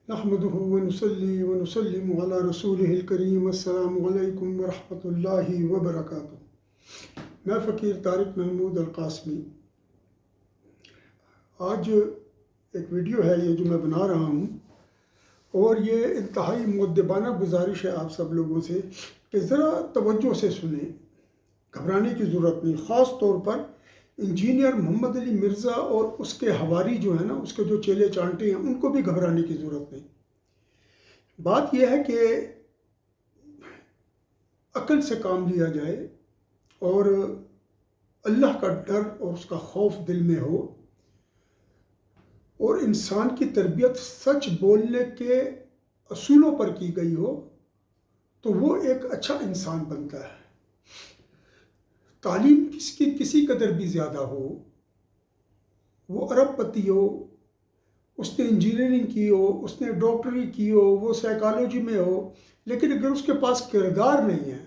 نحمده ونصلي ونسلم على رسوله الكريم السلام علیکم ورحمۃ اللہ وبرکاتہ۔ میں فقیر طارق محمود القاسمی۔ آج ایک ویڈیو ہے یہ جو میں بنا رہا ہوں، اور یہ انتہائی مؤدبانہ گزارش ہے آپ سب لوگوں سے کہ ذرا توجہ سے سنیں، گھبرانے کی ضرورت نہیں۔ خاص طور پر انجینئر محمد علی مرزا اور اس کے حواری جو ہیں نا، اس کے جو چیلے چانٹے ہیں، ان کو بھی گھبرانے کی ضرورت نہیں۔ بات یہ ہے کہ عقل سے کام لیا جائے اور اللہ کا ڈر اور اس کا خوف دل میں ہو، اور انسان کی تربیت سچ بولنے کے اصولوں پر کی گئی ہو تو وہ ایک اچھا انسان بنتا ہے۔ تعلیم کسی قدر بھی زیادہ ہو، وہ ارب پتی ہو، اس نے انجینئرنگ کی ہو، اس نے ڈاکٹری کی ہو، وہ سائیکالوجی میں ہو، لیکن اگر اس کے پاس کردار نہیں ہے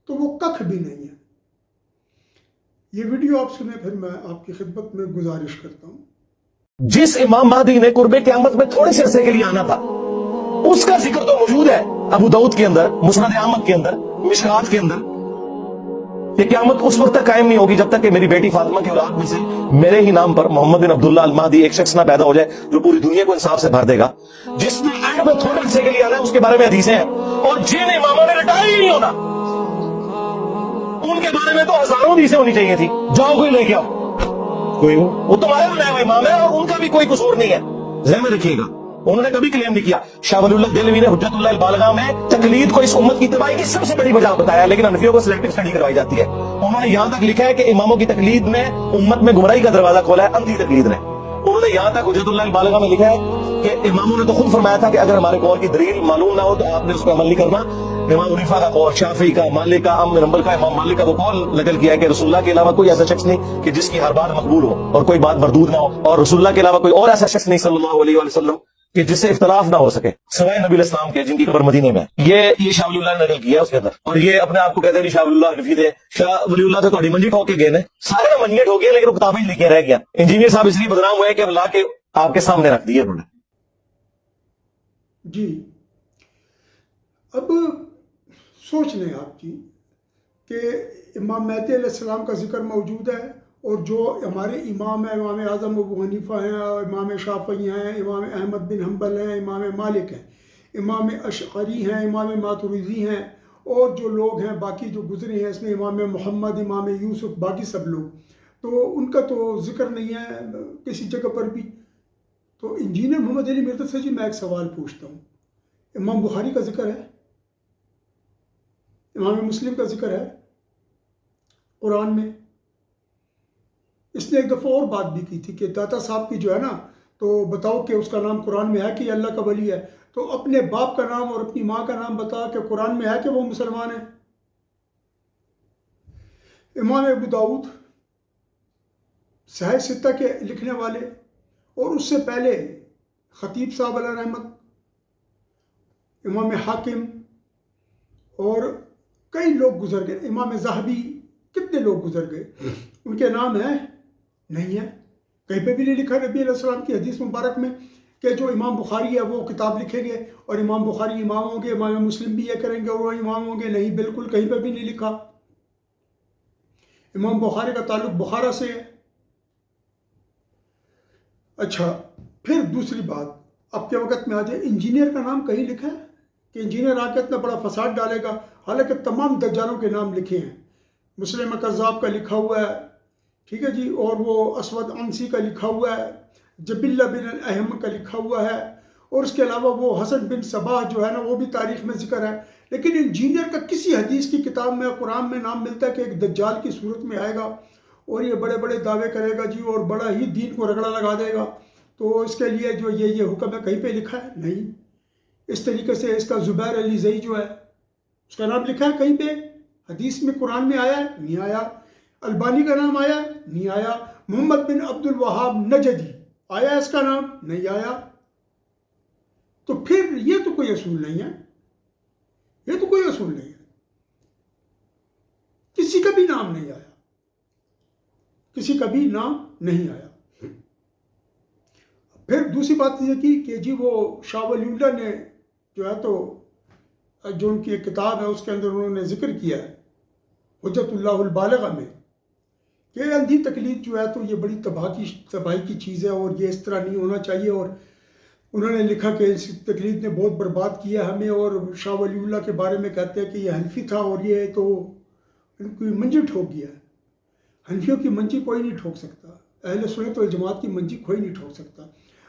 تو وہ ککھ بھی نہیں ہے۔ یہ ویڈیو آپ سنیں، پھر میں آپ کی خدمت میں گزارش کرتا ہوں۔ جس امام مہدی نے قرب قیامت میں تھوڑے سے عرصے کے لیے آنا تھا، اس کا ذکر تو موجود ہے ابو داؤد کے اندر، مسند احمد کے اندر، مشکات کے اندر، کہ قیامت اس وقت تک قائم نہیں ہوگی جب تک کہ میری بیٹی فاطمہ کی اولاد میں سے میرے ہی نام پر محمد بن عبداللہ المہدی ایک شخص نہ پیدا ہو جائے جو پوری دنیا کو انصاف سے بھر دے گا۔ جس نے اینڈ میں تھوڑے عرصے کے لیے آنا ہے، اس کے بارے میں حدیثیں ہیں، اور جن اماموں نے ریٹائر ہی نہیں ہونا ان کے بارے میں تو ہزاروں حدیثیں ہونی چاہیے تھی۔ جاؤ کوئی لے کے آؤ، کوئی وہ تمہارے بنائے ہوئے امام ہے اور ان کا بھی کوئی قصور نہیں ہے، ذہن میں رکھیے گا۔ انہوں نے کبھی کلیم نہیں کیا۔ شاہ ولی اللہ دہلوی نے حجت اللہ البالغہ میں تقلید کو اس امت کی تباہی کی سب سے بڑی وجہ بتایا، لیکن حنفیوں کو سلیکٹو اسٹڈی کروائی جاتی ہے۔ انہوں نے یہاں تک لکھا ہے کہ اماموں کی تقلید میں امت میں گمراہی کا دروازہ کھولا ہے اندھی تقلید نے۔ انہوں نے یہاں تک حجت اللہ البالغہ میں لکھا ہے کہ اماموں نے تو خود فرمایا تھا کہ اگر ہمارے قول کی دلیل معلوم نہ ہو تو آپ نے اس پہ عمل نہیں کرنا۔ امام حنیفہ کا قول، شافعی کا، مالک کا، احمد بن حنبل کا، امام مالک کا وہ قول نقل کیا ہے کہ رسول اللہ کے علاوہ کوئی ایسا شخص نہیں کہ جس کی ہر بات مقبول ہو اور کوئی بات مردود نہ ہو، اور رسول اللہ کے علاوہ کوئی اور ایسا شخص نہیں صلی اللہ علیہ وآلہ وسلم کہ جس سے اختلاف نہ ہو سکے سوائے نبی علیہ السلام کے، جن کی قبر مدینے میں۔ یہ شاہ ولی اللہ نے نقل کیا ہے اس کے اندر، اور یہ اپنے آپ کو کہتے ہیں شاہ ولی اللہ حنفی دے۔ شاہ ولی اللہ تو منجی ٹھوک کے گئے نے، سارے منجی ٹھوک گئے، لیکن وہ کتابیں لکھے رہ گیا۔ انجینئر صاحب اس لیے بدنام ہوئے کہ لا کے آپ کے سامنے رکھ دیے انہوں نے۔ جی، اب سوچ لیں آپ جی کہ امام مہدی علیہ السلام کا ذکر موجود ہے، اور جو ہمارے امام ہیں، امام اعظم ابو حنیفہ ہیں، امام شافعی ہیں، امام احمد بن حنبل ہیں، امام مالک ہیں، امام اشعری ہیں، امام ماتریدی ہیں، اور جو لوگ ہیں باقی جو گزرے ہیں اس میں امام محمد، امام یوسف، باقی سب لوگ، تو ان کا تو ذکر نہیں ہے کسی جگہ پر بھی۔ تو انجینئر محمد علی مرزا سے جی میں ایک سوال پوچھتا ہوں، امام بخاری کا ذکر ہے، امام مسلم کا ذکر ہے قرآن میں؟ اس نے ایک دفعہ اور بات بھی کی تھی کہ داتا صاحب کی جو ہے نا، تو بتاؤ کہ اس کا نام قرآن میں ہے کہ یہ اللہ کا ولی ہے، تو اپنے باپ کا نام اور اپنی ماں کا نام بتا کہ قرآن میں ہے کہ وہ مسلمان ہے۔ امام ابو داؤد صحیح ستہ کے لکھنے والے، اور اس سے پہلے خطیب صاحب علیہ رحمت، امام حاکم، اور کئی لوگ گزر گئے، امام ذہبی، کتنے لوگ گزر گئے، ان کے نام ہیں؟ نہیں ہے، کہیں پہ بھی نہیں لکھا نبی علیہ السلام کی حدیث مبارک میں کہ جو امام بخاری ہے وہ کتاب لکھیں گے اور امام بخاری امام ہوں گے، امام مسلم بھی یہ کریں گے اور وہ امام ہوں گے۔ نہیں، بالکل کہیں پہ بھی نہیں لکھا۔ امام بخاری کا تعلق بخارا سے ہے۔ اچھا، پھر دوسری بات، اب کے وقت میں آ جائے، انجینئر کا نام کہیں لکھا ہے کہ انجینئر آ کے اتنا بڑا فساد ڈالے گا؟ حالانکہ تمام دجالوں کے نام لکھے ہیں، مسلم کذاب کا لکھا ہوا ہے، ٹھیک ہے جی، اور وہ اسود عنسی کا لکھا ہوا ہے، جبلہ بن الاحم کا لکھا ہوا ہے، اور اس کے علاوہ وہ حسن بن صباح جو ہے نا وہ بھی تاریخ میں ذکر ہے، لیکن انجینئر کا کسی حدیث کی کتاب میں قرآن میں نام ملتا ہے کہ ایک دجال کی صورت میں آئے گا اور یہ بڑے بڑے دعوے کرے گا جی، اور بڑا ہی دین کو رگڑا لگا دے گا، تو اس کے لیے جو یہ حکم ہے کہیں پہ لکھا ہے؟ نہیں۔ اس طریقے سے اس کا زبیر علی زئی جو ہے، اس کا نام لکھا ہے کہیں پہ؟ حدیث میں قرآن میں آیا ہے؟ نہیں آیا۔ البانی کا نام آیا ہے؟ نہیں آیا۔ محمد بن عبد الوہاب نجدی آیا اس کا نام؟ نہیں آیا۔ تو پھر یہ تو کوئی اصول نہیں ہے، یہ تو کوئی اصول نہیں ہے، کسی کا بھی نام نہیں آیا، کسی کا بھی نام نہیں آیا۔ پھر دوسری بات یہ کی کہ جی وہ شاہ ولی اللہ نے جو ہے تو جو ان کی ایک کتاب ہے اس کے اندر انہوں نے ذکر کیا ہے حجت اللہ البالغہ میں کہ اندھی تقلید جو ہے تو یہ بڑی تباہی کی چیز ہے اور یہ اس طرح نہیں ہونا چاہیے، اور انہوں نے لکھا کہ اس تقلید نے بہت برباد کیا ہمیں، اور شاہ ولی اللہ کے بارے میں کہتے ہیں کہ یہ حنفی تھا اور یہ تو ان کی منجی ٹھوک گیا ہے۔ حنفیوں کی منجی کوئی نہیں ٹھوک سکتا، اہل سنت والجماعت کی منجی کوئی نہیں ٹھوک سکتا۔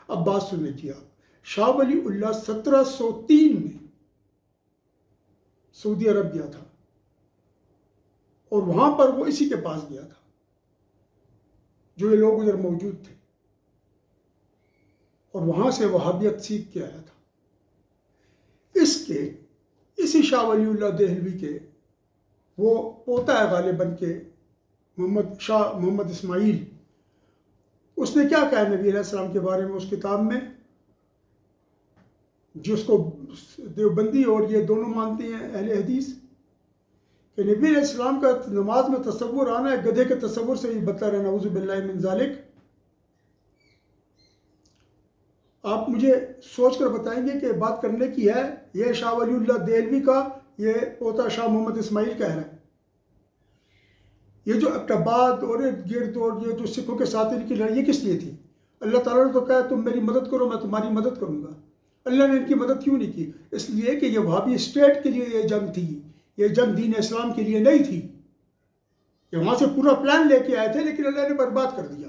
اب بات سن لیجیے آپ، شاہ ولی اللہ 1703 میں سعودی عرب گیا تھا اور وہاں پر وہ اسی کے پاس گیا تھا جو یہ لوگ ادھر موجود تھے، اور وہاں سے وہابیت سیکھ کے آیا تھا۔ اسی شاہ ولی اللہ دہلوی کے وہ پوتا ہے غالباً کے شاہ محمد اسماعیل، اس نے کیا کہا نبی علیہ السلام کے بارے میں اس کتاب میں، جس کو دیوبندی اور یہ دونوں مانتے ہیں اہل حدیث، کہ نبی علیہ السلام کا نماز میں تصور آنا ہے گدھے کے تصور سے بھی بدتر ہے، نعوذ باللہ من ذالک۔ آپ مجھے سوچ کر بتائیں گے کہ بات کرنے کی ہے، یہ شاہ ولی اللہ دہلوی کا یہ پوتا شاہ محمد اسماعیل کہہ رہا ہے۔ یہ جو اقتباد اور گرد اور یہ جو سکھوں کے ساتھ ان کی لڑائی یہ کس لیے تھی؟ اللہ تعالیٰ نے تو کہا تم میری مدد کرو میں تمہاری مدد کروں گا۔ اللہ نے ان کی مدد کیوں نہیں کی؟ اس لیے کہ یہ وہابی اسٹیٹ کے لیے یہ جنگ تھی، یہ جنگ دین اسلام کے لیے نہیں تھی۔ یہ وہاں سے پورا پلان لے کے آئے تھے لیکن اللہ نے برباد کر دیا۔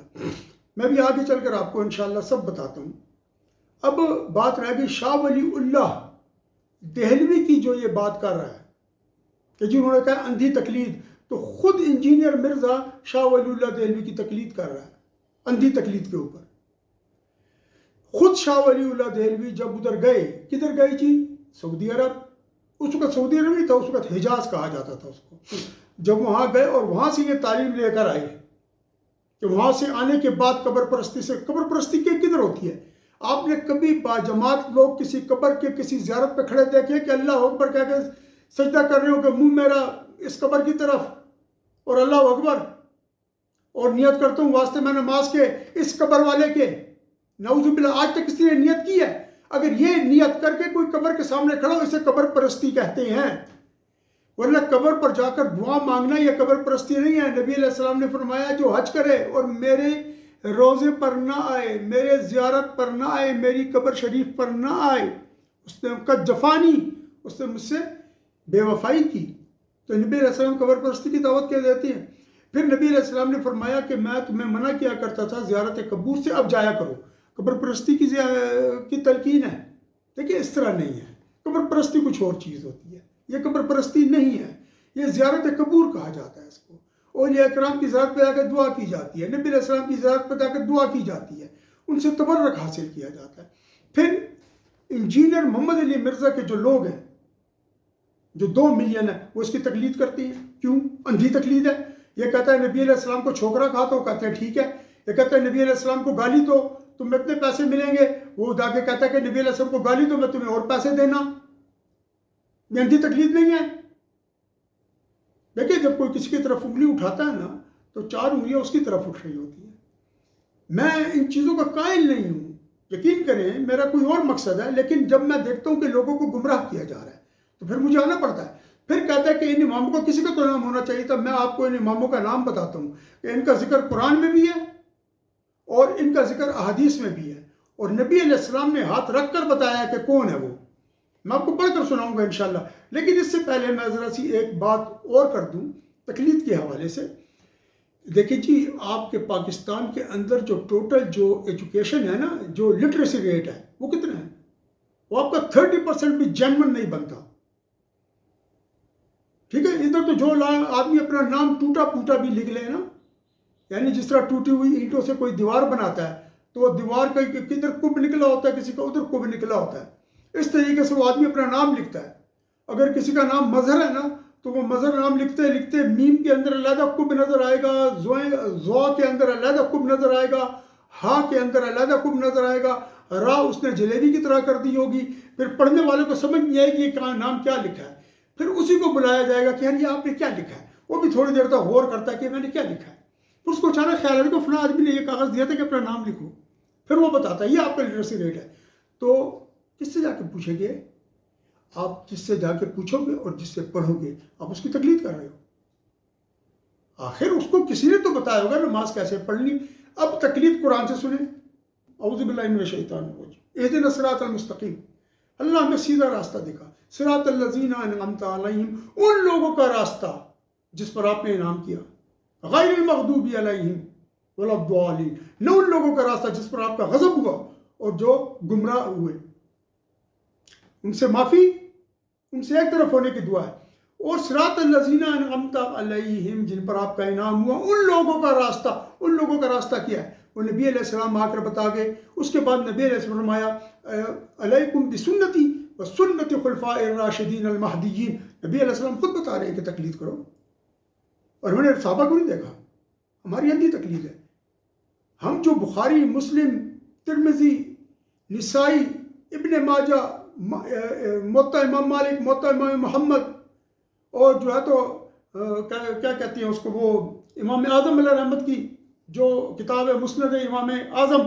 میں بھی آگے چل کر آپ کو انشاءاللہ سب بتاتا ہوں۔ اب بات رہ گئی شاہ ولی اللہ دہلوی کی، جو یہ بات کر رہا ہے کہ جی انہوں نے کہا اندھی تقلید، تو خود انجینئر مرزا شاہ ولی اللہ دہلوی کی تقلید کر رہا ہے اندھی تقلید کے اوپر۔ خود شاہ ولی اللہ دہلوی جب ادھر گئے، کدھر گئے جی؟ سعودی عرب۔ اس وقت سعودی عرب نہیں تھا، اس وقت حجاز کہا جاتا تھا اس کو۔ جب وہاں گئے اور وہاں سے یہ تعلیم لے کر آئے کہ وہاں سے آنے کے بعد قبر پرستی کدھر ہوتی ہے؟ آپ نے کبھی باجماعت لوگ کسی قبر کے کسی زیارت پہ کھڑے دیکھے کہ اللہ اکبر کہہ کے سجدہ کر رہے ہو کہ منہ میرا اس قبر کی طرف اور اللہ اکبر اور نیت کرتا ہوں واسطے میں نماز کے اس قبر والے کے؟ نعوذ باللہ، آج تک کسی نے نیت کی ہے؟ اگر یہ نیت کر کے کوئی قبر کے سامنے کھڑا ہو اسے قبر پرستی کہتے ہیں، ورنہ قبر پر جا کر دعا مانگنا یہ قبر پرستی نہیں ہے۔ نبی علیہ السلام نے فرمایا جو حج کرے اور میرے روزے پر نہ آئے، میرے زیارت پر نہ آئے، میری قبر شریف پر نہ آئے، اس نے قد جفانی، اس نے مجھ سے بے وفائی کی۔ تو نبی علیہ السلام قبر پرستی کی دعوت کیا دیتے ہیں۔ پھر نبی علیہ السلام نے فرمایا کہ میں تمہیں منع کیا کرتا تھا زیارت قبور سے، اب جایا کرو۔ قبر پرستی کی تلقین ہے۔ دیکھیں اس طرح نہیں ہے، قبر پرستی کچھ اور چیز ہوتی ہے، یہ قبر پرستی نہیں ہے، یہ زیارت قبور کہا جاتا ہے اس کو۔ اولیاء کرام کی زیارت پہ جا کے دعا کی جاتی ہے، نبی علیہ السلام کی زیارت پہ جا کے دعا کی جاتی ہے، ان سے تبرک حاصل کیا جاتا ہے۔ پھر انجینئر محمد علی مرزا کے جو لوگ ہیں، جو 2 ملین ہیں، وہ اس کی تقلید کرتے ہیں۔ کیوں؟ اندھی تقلید ہے۔ یہ کہتا ہے نبی علیہ السلام کو چھوکرا کھا تو کہتے ہیں ٹھیک ہے۔ یہ کہتا ہے نبی علیہ السلام کو گالی تو تمہیں اتنے پیسے ملیں گے، وہ جا کے کہتا ہے کہ نبی علیہ السلام کو گالی تو میں تمہیں اور پیسے دینا۔ یہ اندھی تقلید نہیں ہے؟ دیکھیں جب کوئی کسی کی طرف انگلی اٹھاتا ہے نا تو 4 انگلیاں اس کی طرف اٹھ رہی ہوتی ہیں۔ میں ان چیزوں کا قائل نہیں ہوں، یقین کریں میرا کوئی اور مقصد ہے، لیکن جب میں دیکھتا ہوں کہ لوگوں کو گمراہ کیا جا رہا ہے تو پھر مجھے آنا پڑتا ہے۔ پھر کہتا ہے کہ ان اماموں کو کسی کا تو نام ہونا چاہیے تھا۔ میں آپ کو ان اماموں کا نام بتاتا ہوں کہ ان کا ذکر قرآن میں بھی ہے اور ان کا ذکر احادیث میں بھی ہے، اور نبی علیہ السلام نے ہاتھ رکھ کر بتایا ہے کہ کون ہے وہ۔ میں آپ کو پڑھ کر سناؤں گا انشاءاللہ، لیکن اس سے پہلے میں ذرا سی ایک بات اور کر دوں تقلید کے حوالے سے۔ دیکھیں جی، آپ کے پاکستان کے اندر جو ٹوٹل جو ایجوکیشن ہے نا، جو لٹریسی ریٹ ہے وہ کتنا ہے؟ وہ آپ کا 30% بھی جینون نہیں بنتا۔ ٹھیک ہے، ادھر تو جو آدمی اپنا نام ٹوٹا پھوٹا بھی لکھ لے نا، یعنی جس طرح ٹوٹی ہوئی اینٹوں سے کوئی دیوار بناتا ہے تو وہ دیوار کا کدھر کب نکلا ہوتا ہے، کسی کا ادھر کب نکلا ہوتا ہے، اس طریقے سے وہ آدمی اپنا نام لکھتا ہے۔ اگر کسی کا نام مظہر ہے نا تو وہ مظہر نام لکھتے لکھتے میم کے اندر علیحدہ کب نظر آئے گا، زوا کے اندر علیحدہ کب نظر آئے گا، ہا کے اندر علیحدہ کب نظر آئے گا، را اس نے جلیبی کی طرح کر دی ہوگی۔ پھر پڑھنے والے کو سمجھ نہیں آئے گی کہ نام کیا لکھا ہے، پھر اسی کو بلایا جائے گا کہ یار یہ آپ نے کیا لکھا ہے۔ وہ بھی تھوڑی دیر تک غور کرتا ہے کہ میں نے کیا لکھا ہے، پھر اس کو اچانک خیال آئے کہ فلاں آدمی نے یہ کاغذ دیا تھا کہ اپنا نام لکھو۔ پھر وہ بتاتا ہے یہ آپ کا لٹریسی ریٹ ہے. تو کس سے جا کے پوچھیں گے؟ آپ جس سے جا کے پوچھو گے اور جس سے پڑھو گے آپ اس کی تقلید کر رہے ہو. آخر اس کو کسی نے تو بتایا ہوگا نماز کیسے پڑھنی. اب تقلید قرآن سے سنیں. اعوذ باللہ من الشیطان الرجیم اہدنا الصراط المستقیم. اللہ نے سیدھا راستہ دکھا. صراط الذین انعمت علیہم، ان لوگوں کا راستہ جس پر آپ نے انعام کیا. غیر المغضوب علیہم ولا الضالین، نہ ان لوگوں کا راستہ جس پر آپ کا غضب ہوا اور جو گمراہ ہوئے. ان سے معافی، ان سے ایک طرف ہونے کی دعا ہے. اور صراط الذین انعمت علیہم، جن پر آپ کا انعام ہوا، ان لوگوں کا راستہ. ان لوگوں کا راستہ کیا ہے؟ وہ نبی علیہ السلام آ کر بتا گئے. اس کے بعد نبی علیہ السلام فرمایا علیکم بسنتی و سنت خلفاء الراشدین المہدیین. نبی علیہ السلام خود بتا رہے ہیں کہ تقلید کرو. اور انہوں نے صحابہ کو نہیں دیکھا. ہماری اندھی تقلید ہے. ہم جو بخاری، مسلم، ترمذی، نسائی، ابن ماجہ، موطا امام مالک، موطا امام محمد، اور جو ہے تو کیا کہتے ہیں اس کو، وہ امام اعظم علیہ رحمت کی جو کتاب ہے مسند امام اعظم،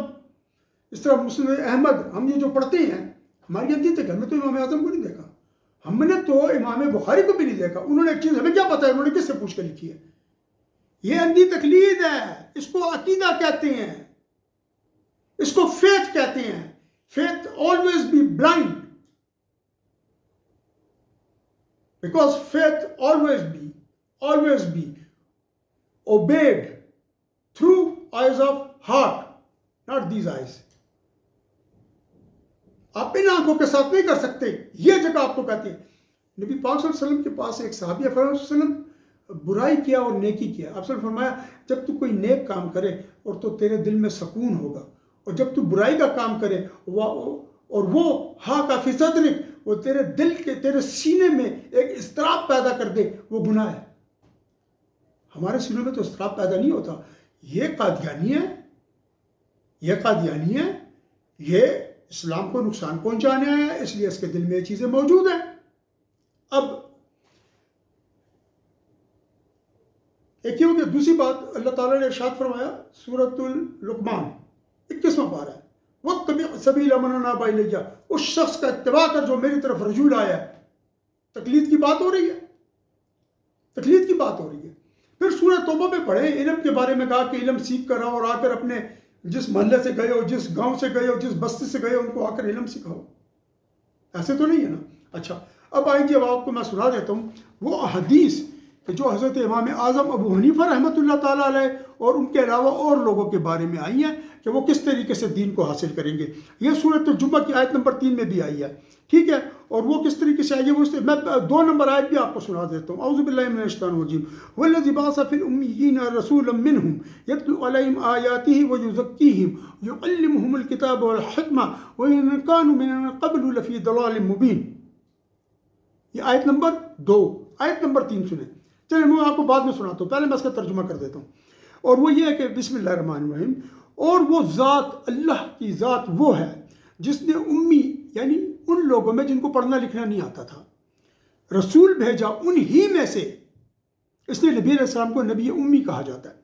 اس طرح مسند احمد، ہم یہ جو پڑھتے ہیں ہماری اندھی تک. ہم نے تو امام اعظم کو نہیں دیکھا. ہم نے تو امام بخاری کو بھی نہیں دیکھا. انہوں نے ایک چیز ہمیں کیا پتا ہے انہوں نے کس سے پوچھ کے لکھی ہے. یہ اندھی تقلید ہے. اس کو عقیدہ کہتے ہیں. اس کو فیتھ کہتے ہیں. Faith always be blind, because faith always be obeyed through eyes of heart, not these eyes. آپ ان آنکھوں کے ساتھ نہیں کر سکتے. یہ جگہ آپ کو کہتے ہیں. نبی پاک صلی اللہ علیہ وسلم کے پاس ایک صحابی صلی اللہ علیہ وسلم برائی کیا اور نیکی کیا. آپ نے فرمایا جب تو کوئی نیک کام کرے اور تو تیرے دل میں سکون ہوگا، اور جب تو برائی کا کام کرے اور وہ ہا کا فی صدرک، وہ تیرے دل کے، تیرے سینے میں ایک اضطراب پیدا کر دے، وہ گناہ ہے. ہمارے سینوں میں تو اضطراب پیدا نہیں ہوتا. یہ قادیانی ہے، یہ اسلام کو نقصان پہنچانے آیا ہے، اس لیے اس کے دل میں یہ چیزیں موجود ہیں. اب ایک یہ ہو گیا. دوسری بات اللہ تعالیٰ نے ارشاد فرمایا سورۃ اللقمان 21واں پارہ ہے، وَاتَّبِعْ سَبِيلَ مَنْ أَنَابَ إِلَيَّ، اس شخص کا اتباع کر جو میری طرف رجوع آیا ہے. تقلید کی بات ہو رہی ہے. تقلید کی بات ہو رہی ہے. پھر سورہ توبہ میں پڑھیں، علم کے بارے میں کہا کہ علم سیکھ کر آؤ، اور آ کر اپنے جس محلے سے گئے ہو، جس گاؤں سے گئے ہو، جس بستی سے گئے ہو، ان کو آ کر علم سکھاؤ. ایسے تو نہیں ہے نا. اچھا اب آئیں جی، اب آپ کو میں سنا دیتا ہوں وہ احادیث کہ جو حضرت امام اعظم ابو حنیفہ رحمۃ اللہ تعالیٰ علیہ اور ان کے علاوہ اور لوگوں کے بارے میں آئی ہیں کہ وہ کس طریقے سے دین کو حاصل کریں گے. یہ سورۃ الجمعہ کی آیت نمبر 3 میں بھی آئی ہے. ٹھیک ہے. اور وہ کس طریقے سے آئی ہے میں 2 نمبر آیت بھی آپ کو سنا دیتا ہوں. اعوذ باللہ من الشیطان الرجیم والذی بعث فی الامیین رسولا منہم یتلو علیہم آیاتہ ویزکیہم ویعلمہم الکتاب والحکمہ وان کانوا من قبل لفی ضلال مبین. یہ آیت نمبر 2. آیت نمبر 3 سنیں. چلیں میں آپ کو بعد میں سناتا ہوں، پہلے میں اس کا ترجمہ کر دیتا ہوں. اور وہ یہ ہے کہ بسم اللہ الرحمن الرحیم، اور وہ ذات، اللہ کی ذات وہ ہے جس نے امی یعنی ان لوگوں میں جن کو پڑھنا لکھنا نہیں آتا تھا رسول بھیجا انہی میں سے. اس لیے نبی علیہ السلام کو نبی امی کہا جاتا ہے.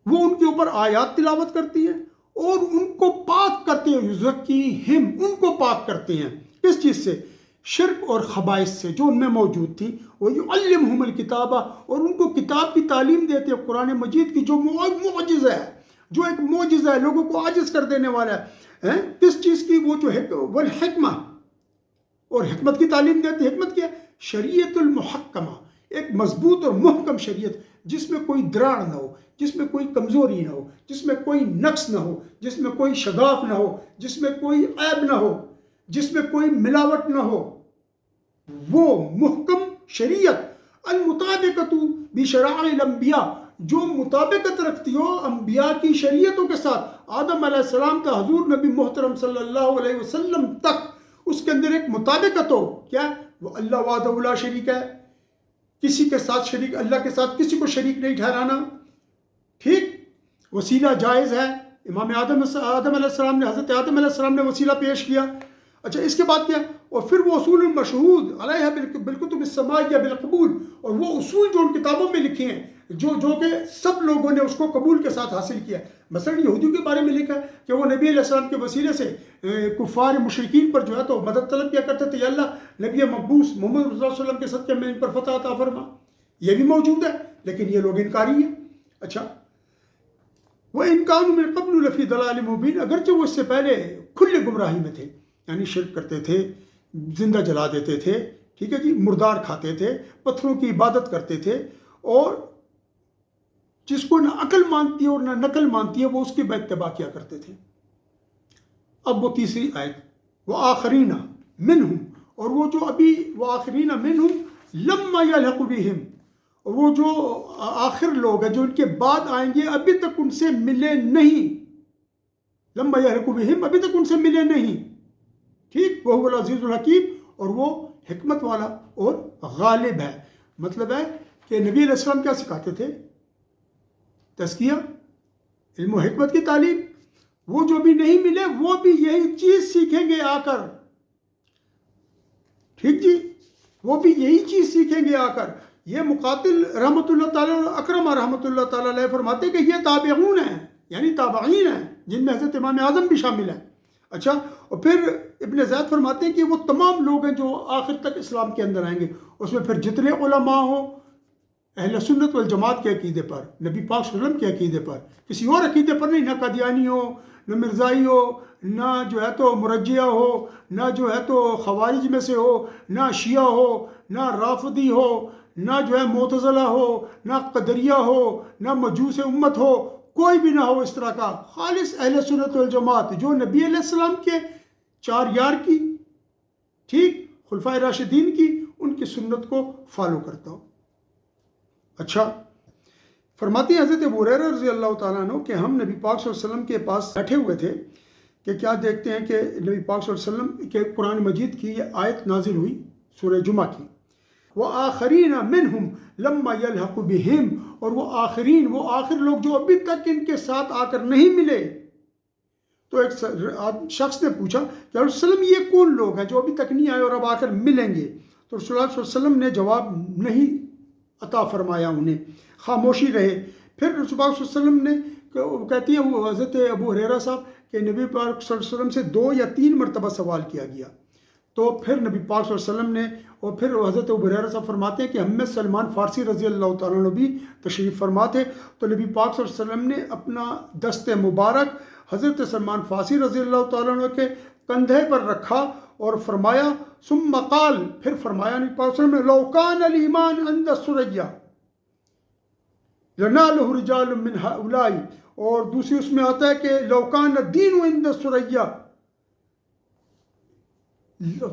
وہ ان کے اوپر آیات تلاوت کرتی ہیں اور ان کو پاک کرتے ہیں. یزکیہم، ان کو پاک کرتے ہیں. کس چیز سے؟ شرک اور خبائث سے جو ان میں موجود تھی. وَيُعَلِّمُهُمُ الْكِتَابَ، اور ان کو کتاب کی تعلیم دیتے ہیں، قرآن مجید کی جو معجزہ ہے، جو ایک معجزہ ہے، لوگوں کو عاجز کر دینے والا ہے. کس چیز کی؟ وہ جو ہے والحکمہ، اور حکمت کی تعلیم دیتے. حکمت کیا؟ شریعت المحکمہ، ایک مضبوط اور محکم شریعت جس میں کوئی دراڑ نہ ہو، جس میں کوئی کمزوری نہ ہو، جس میں کوئی نقص نہ ہو، جس میں کوئی شگاف نہ ہو، جس میں کوئی عیب نہ ہو، جس میں کوئی ملاوٹ نہ ہو. وہ محکم شریعت المطابقت بشرائع الانبیاء، جو مطابقت رکھتی ہو انبیاء کی شریعتوں کے ساتھ. آدم علیہ السلام تا حضور نبی محترم صلی اللہ علیہ وسلم تک اس کے اندر ایک مطابقت ہو. کیا؟ وہ اللہ وحدہ لا شریک ہے، کسی کے ساتھ شریک، اللہ کے ساتھ کسی کو شریک نہیں ٹھہرانا. ٹھیک. وسیلہ جائز ہے. امام آدم علیہ السلام نے، حضرت آدم علیہ السلام نے وسیلہ پیش کیا. اچھا اس کے بعد کیا؟ اور پھر وہ اصول مشہود علیہ بالکتب السماویہ بالقبول، اور وہ اصول جو ان کتابوں میں لکھے ہیں جو کہ سب لوگوں نے اس کو قبول کے ساتھ حاصل کیا. مثلا یہودیوں کے بارے میں لکھا کہ وہ نبی علیہ السلام کے وسیلے سے کفار مشرکین پر جو ہے تو مدد طلب کیا کرتے تھے, یا اللہ نبی مقبوس محمد صلی اللہ علیہ وسلم کے صدقے میں ان پر فتح عطا فرما. یہ بھی موجود ہے, لیکن یہ لوگ انکاری ہیں. اچھا, وَإِن كَانُوا مِن قَبْلُ لَفِي ضَلَالٍ مُبِينٍ, اگرچہ وہ اس سے پہلے کھلے گمراہی میں تھے, یعنی شرک کرتے تھے, زندہ جلا دیتے تھے, ٹھیک ہے جی, مردار کھاتے تھے, پتھروں کی عبادت کرتے تھے, اور جس کو نہ عقل مانتی ہے اور نہ نقل مانتی ہے وہ اس کی با اتباع کیا کرتے تھے. اب وہ تیسری آیت, وَآخَرِينَ مِنْهُمْ, اور وہ جو ابھی وَآخَرِينَ مِنْهُمْ لَمَّا يَلْحَقُ بِهِمْ, وہ جو آخر لوگ ہیں جو ان کے بعد آئیں گے ابھی تک ان سے ملے نہیں. لَمَّا يَلْحَقُ بِهِمْ, ابھی تک ان سے ملے نہیں. ٹھیک, وَهُوَ الْعَزِيزُ الْحَكِيمُ, اور وہ حکمت والا اور غالب ہے. مطلب ہے کہ نبی علیہ السلام کیا سکھاتے تھے؟ تزکیہ, علم و حکمت کی تعلیم. وہ جو بھی نہیں ملے وہ بھی یہی چیز سیکھیں گے آ کر. ٹھیک جی, وہ بھی یہی چیز سیکھیں گے آ کر. یہ مقاتل رحمۃ اللہ تعالیٰ اور اکرمہ رحمۃ اللہ تعالیٰ علیہ فرماتے ہیں کہ یہ تابعون ہیں, یعنی تابعین ہیں, جن میں حضرت امام اعظم بھی شامل ہیں. اچھا, اور پھر ابن زید فرماتے ہیں کہ وہ تمام لوگ ہیں جو آخر تک اسلام کے اندر آئیں گے. اس میں پھر جتنے علماء ہوں اہل سنت والجماعت کے عقیدے پر, نبی پاک صلی اللہ علیہ وسلم کے عقیدے پر, کسی اور عقیدے پر نہیں, نہ قادیانی ہو, نہ مرزائی ہو, نہ جو ہے تو مرجیہ ہو, نہ جو ہے تو خوارج میں سے ہو, نہ شیعہ ہو, نہ رافضی ہو, نہ جو ہے معتزلہ ہو, نہ قدریہ ہو, نہ مجوس امت ہو, کوئی بھی نہ ہو اس طرح کا. خالص اہل سنت والجماعت جو نبی علیہ السلام کے چار یار کی, ٹھیک, خلفائے راشدین کی, ان کی سنت کو فالو کرتا ہو. اچھا, فرماتے ہیں حضرت ابو ہریرہ رضی اللہ تعالیٰ عنہ کہ ہم نبی پاک صلی اللہ علیہ وسلم کے پاس بیٹھے ہوئے تھے کہ کیا دیکھتے ہیں کہ نبی پاک صلی اللہ علیہ وسلم کے قرآن مجید کی یہ آیت نازل ہوئی سورہ جمعہ کی, وَآخَرِينَ مِنْهُمْ لَمَّا يَلْحَقُ بِهِمْ, اور وہ آخرین, وہ آخر لوگ جو ابھی تک ان کے ساتھ آ کر نہیں ملے. تو ایک شخص نے پوچھا کہ رسول اللہ علیہ وسلم یہ کون لوگ ہیں جو ابھی تک نہیں آئے اور اب آ کر ملیں گے؟ تو رسول اللہ صلی اللہ علیہ وسلم نے جواب نہیں عطا فرمایا, انہیں خاموشی رہے. پھر رسول اللہ صلی اللہ علیہ وسلم نے, کہتی ہیں وہ حضرت ابو ہریرہ صاحب, کہ نبی پاک صلی اللہ علیہ وسلم سے 2 یا 3 مرتبہ سوال کیا گیا. تو پھر نبی پاک صلی اللہ علیہ وسلم نے, اور پھر حضرت ابو ہریرہ صاحب فرماتے ہیں کہ ہم میں سلمان فارسی رضی اللہ تعالیٰ عنہ بھی تشریف فرما تھے. تو نبی پاک صلی اللہ علیہ وسلم نے اپنا دست مبارک حضرت سلمان فارسی رضی اللہ تعالیٰ عنہ کے کندھے پر رکھا اور فرمایا, ثم قال, پھر فرمایا نبی پاک صلی اللہ علیہ وسلم, لو کان الایمان عند الثریا لنالہ رجال من ہؤلاء, اور دوسری اس میں آتا ہے کہ لو کان الدین عند الثریا,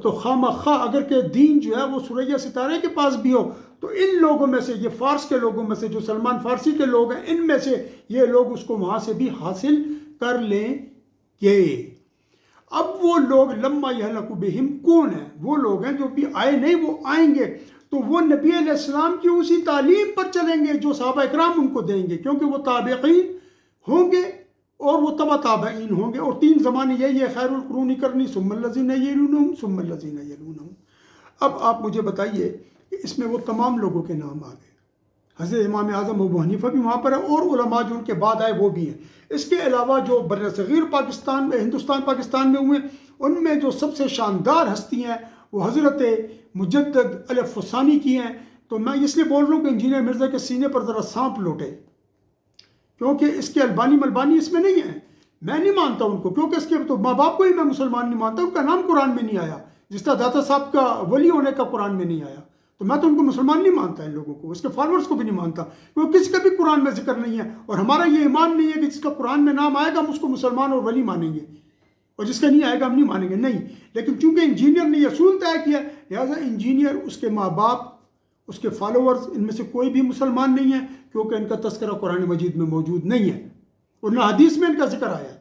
تو خواہ اگر کہ دین جو ہے وہ ثریا ستارے کے پاس بھی ہو, تو ان لوگوں میں سے, یہ فارس کے لوگوں میں سے جو سلمان فارسی کے لوگ ہیں, ان میں سے یہ لوگ اس کو وہاں سے بھی حاصل کر لیں گے. اب وہ لوگ لما یہلک بہم کون ہیں؟ وہ لوگ ہیں جو بھی آئے نہیں, وہ آئیں گے. تو وہ نبی علیہ السلام کی اسی تعلیم پر چلیں گے جو صحابہ اکرام ان کو دیں گے, کیونکہ وہ تابعین ہوں گے اور وہ تبع تابعین ہوں گے. اور 3 زمانے یہی ہے, خیر القرون قرنی ثم الذین یلونہم ثم الذین یلونہم. اب آپ مجھے بتائیے کہ اس میں وہ تمام لوگوں کے نام آ گئے. حضرت امام اعظم ابو حنیفہ بھی وہاں پر ہے, اور علماء جو ان کے بعد آئے وہ بھی ہیں. اس کے علاوہ جو بر صغیر پاکستان میں, ہندوستان پاکستان میں ہوئے, ان میں جو سب سے شاندار ہستی ہیں وہ حضرت مجدد الفسانی کی ہیں. تو میں اس لیے بول رہا ہوں کہ انجینئر مرزا کے سینے پر ذرا سانپ لوٹے, کیونکہ اس کے البانی ملبانی اس میں نہیں ہیں. میں نہیں مانتا ان کو, کیونکہ اس کے تو ماں باپ کو ہی میں مسلمان نہیں مانتا. ان کا نام قرآن میں نہیں آیا, جس طرح داتا صاحب کا ولی ہونے کا قرآن میں نہیں آیا. تو میں تو ان کو مسلمان نہیں مانتا, ان لوگوں کو, اس کے فالورز کو بھی نہیں مانتا, کیونکہ کسی کا بھی قرآن میں ذکر نہیں ہے. اور ہمارا یہ ایمان نہیں ہے کہ جس کا قرآن میں نام آئے گا ہم اس کو مسلمان اور ولی مانیں گے, اور جس کا نہیں آئے گا ہم نہیں مانیں گے. نہیں, لیکن چونکہ انجینئر نے یہ اصول طے کیا, لہٰذا انجینئر, اس کے ماں باپ, اس کے فالوورز, ان میں سے کوئی بھی مسلمان نہیں ہے, کیونکہ ان کا تذکرہ قرآن مجید میں موجود نہیں ہے, اور نہ حدیث میں ان کا ذکر آیا ہے.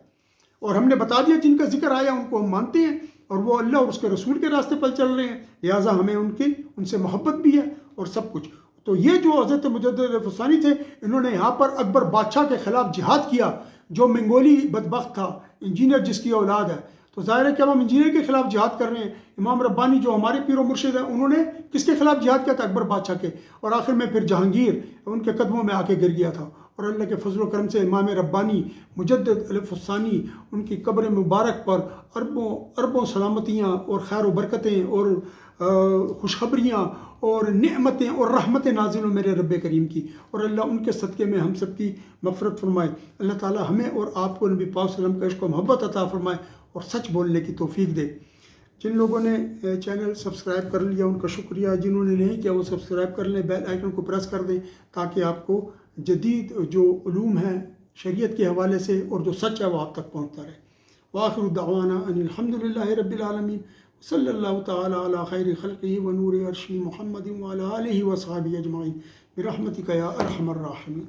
اور ہم نے بتا دیا جن کا ذکر آیا ان کو ہم مانتے ہیں, اور وہ اللہ اور اس کے رسول کے راستے پر چل رہے ہیں, لہٰذا ہمیں ان سے محبت بھی ہے اور سب کچھ. تو یہ جو حضرت مجدد الفسانی تھے, انہوں نے یہاں پر اکبر بادشاہ کے خلاف جہاد کیا, جو منگولی بدبخت تھا, انجینئر جس کی اولاد ہے. تو ظاہر ہے کہ اب ہم انجینئر کے خلاف جہاد کر رہے ہیں. امام ربانی جو ہمارے پیر و مرشد ہیں انہوں نے کس کے خلاف جہاد کیا تھا؟ اکبر بادشاہ کے. اور آخر میں پھر جہانگیر ان کے قدموں میں آ کے گر گیا تھا. اور اللہ کے فضل و کرم سے امام ربانی مجدد الف الثانی ان کی قبر مبارک پر اربوں سلامتیاں اور خیر و برکتیں اور خوشخبریاں اور نعمتیں اور رحمتیں نازل ہوں میرے رب کریم کی. اور اللہ ان کے صدقے میں ہم سب کی مغفرت فرمائے. اللہ تعالی ہمیں اور آپ کو نبی پاک صلی اللہ علیہ وسلم کا عشق و محبت عطا فرمائے اور سچ بولنے کی توفیق دے. جن لوگوں نے چینل سبسکرائب کر لیا ان کا شکریہ. جنہوں نے نہیں کیا وہ سبسکرائب کر لیں, بیل آئیکن کو پریس کر دیں تاکہ آپ کو جدید جو علوم ہیں شریعت کے حوالے سے اور جو سچ ہے وہ آپ تک پہنچتا رہے. وآخر دعوانا ان الحمدللہ رب العالمین صلی اللہ تعالی علی خیر خلقہ و نور عرشہ محمد وعلی آلہ وصحبہ اجمعین برحمتک یا ارحم الراحمین.